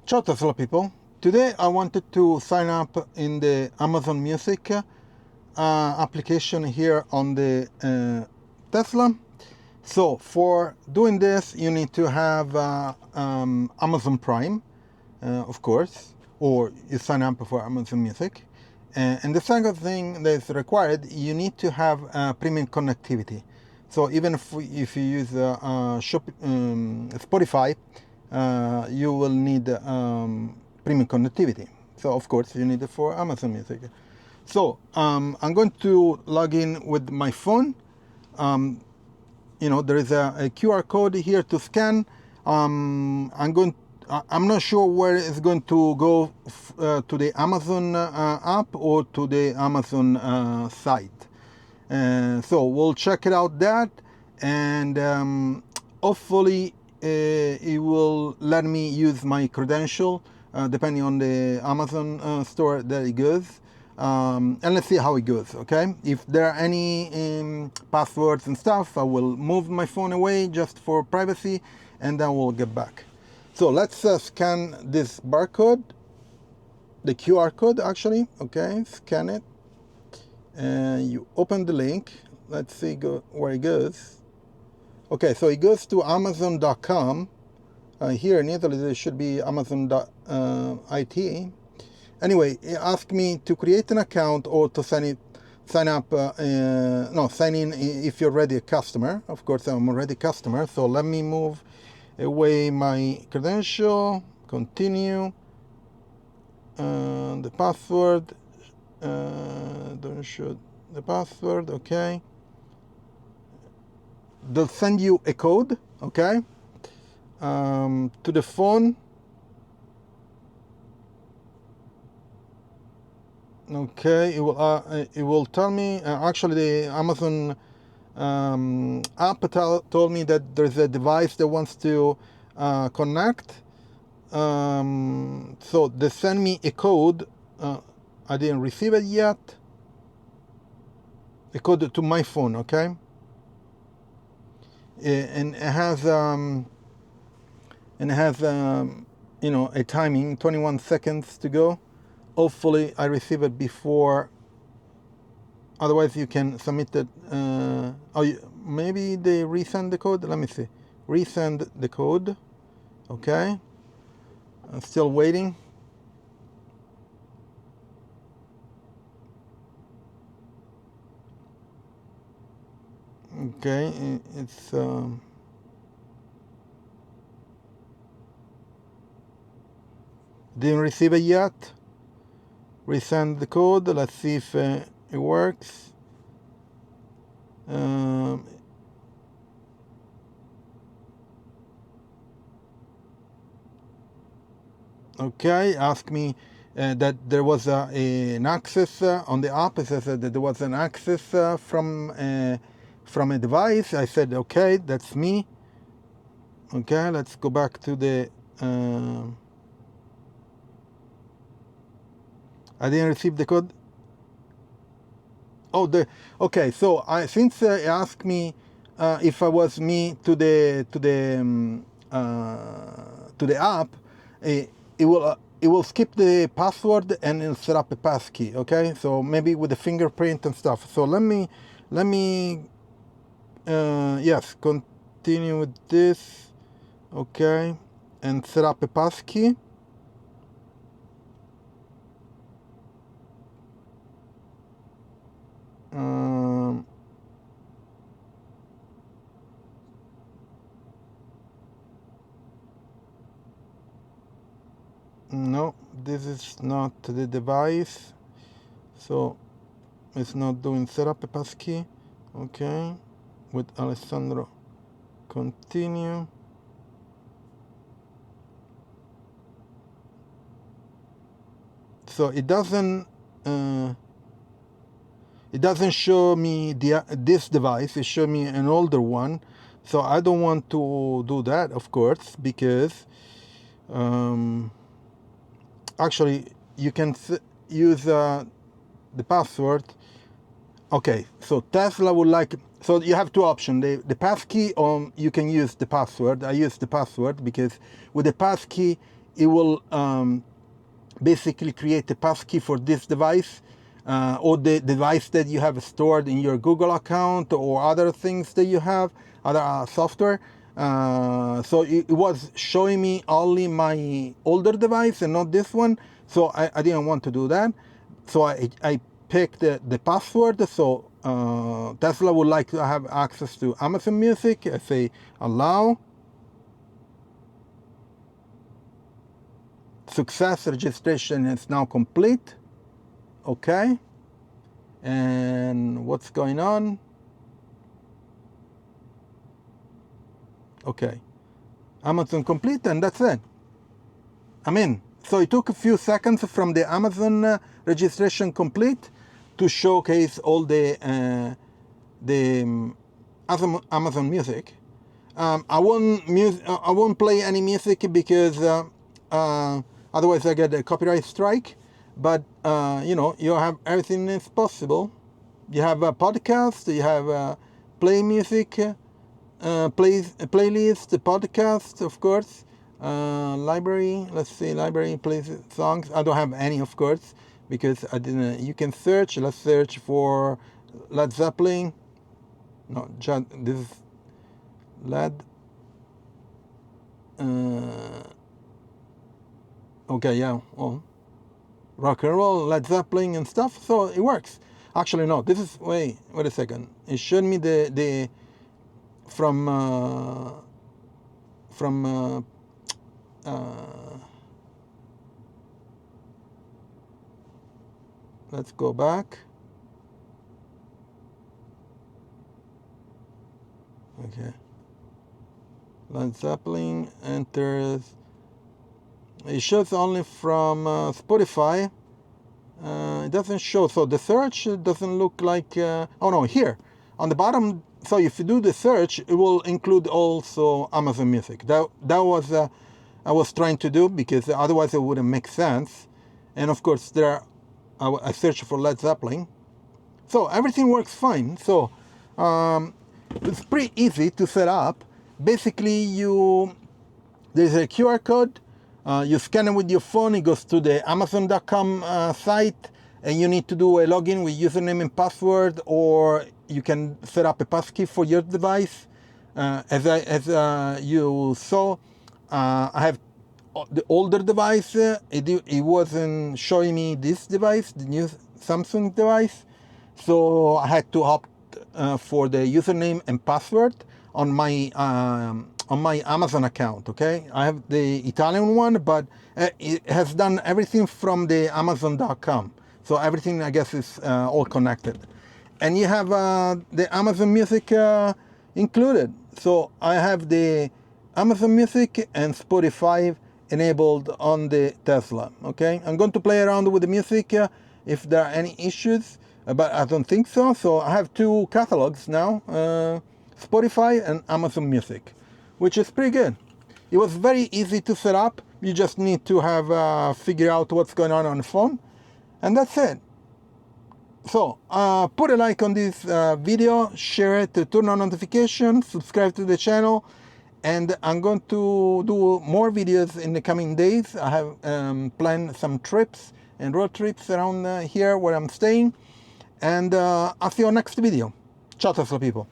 Ciao Tesla people. Today I wanted to sign up in the Amazon Music application here on the Tesla. So for doing this you need to have Amazon Prime, of course, or you sign up for Amazon Music. And the second thing that is required, you need to have premium connectivity. So even if you use Spotify, you will need premium connectivity. So of course you need it for Amazon Music. So I'm going to log in with my phone. There is a QR code here to scan. I'm not sure where it's going to go to the Amazon app or to the Amazon site. So we'll check it out that, and hopefully it will let me use my credential depending on the Amazon store that it goes. And let's see how it goes, okay? If there are any passwords and stuff, I will move my phone away just for privacy, and then we'll get back. So let's scan this barcode, the QR code actually, okay? Scan it. And you open the link. Let's see where it goes. Okay, so it goes to Amazon.com. Here in Italy, there should be Amazon.it. Anyway, it asked me to create an account or to sign in if you're already a customer. Of course, I'm already a customer. So let me move away my credential, continue, the password. Don't show the password, okay. They'll send you a code, okay, to the phone. Okay, it will tell me. Actually, the Amazon app told me that there's a device that wants to connect. So they send me a code. I didn't receive it yet. A code to my phone, okay? And it has a timing, 21 seconds to go. Hopefully I receive it before. Otherwise you can submit it. Maybe they resend the code. Let me see. Resend the code. Okay. I'm still waiting. Okay, it's didn't receive it yet. Resend the code. Let's see if it works. Okay, ask me that there was an access on the app. It says that there was an access from a device. I said, okay, that's me. Okay, let's go back to the. I didn't receive the code. Oh, okay. So since it asked me if I was me to the app, it will skip the password and it'll set up a passkey. Okay, so maybe with the fingerprint and stuff. So let me yes, continue with this. Okay, and set up a passkey. No, this is not the device, so it's not doing setup a passkey. Okay, with Alessandro, continue. So it doesn't show me this device. It shows me an older one. So I don't want to do that, of course, because actually you can use the password. Okay, so Tesla would like, so you have two options, the passkey, or you can use the password. I use the password because with the passkey it will basically create a passkey for this device or the device that you have stored in your Google account or other things that you have, other software. So it was showing me only my older device and not this one. So I didn't want to do that. So I picked the password. So Tesla would like to have access to Amazon Music. I say allow. Success, registration is now complete. Okay. And what's going on? Okay. Amazon complete, and that's it. I'm in. So it took a few seconds from the Amazon registration complete to showcase all the Amazon Music. I won't play any music because otherwise I get a copyright strike. But you know, you have everything is possible. You have a podcast. You have play music, playlist, podcast, of course. Library. Let's see, library plays songs. I don't have any, of course, because I didn't. You can search. Let's search for Led Zeppelin. No, this is Led. Okay, yeah. Oh, rock and roll, Led Zeppelin and stuff. So it works. Actually, no. This is wait a second. It showed me the from let's go back. Okay. Led Zeppelin enters. It shows only from Spotify. It doesn't show. So the search doesn't look like. Oh no, here on the bottom. So if you do the search, it will include also Amazon Music. That was I was trying to do because otherwise it wouldn't make sense. And of course there, I searched for Led Zeppelin. So everything works fine. So it's pretty easy to set up. Basically, there's a QR code. You scan it with your phone. It goes to the Amazon.com site, and you need to do a login with username and password, or you can set up a passkey for your device. As you saw, I have the older device. It wasn't showing me this device, the new Samsung device, so I had to opt for the username and password on my Amazon account. Okay, I have the Italian one, but it has done everything from the Amazon.com. So everything, I guess, is all connected. And you have the Amazon Music included. So I have the Amazon Music and Spotify enabled on the Tesla. Okay, I'm going to play around with the music if there are any issues, but I don't think so. So I have two catalogs now, Spotify and Amazon Music, which is pretty good. It was very easy to set up. You just need to have figure out what's going on the phone, and that's it. So put a like on this video, share it, turn on notifications, subscribe to the channel, and I'm going to do more videos in the coming days. I have planned some trips and road trips around here where I'm staying, and I'll see you on next video. Ciao Tesla people.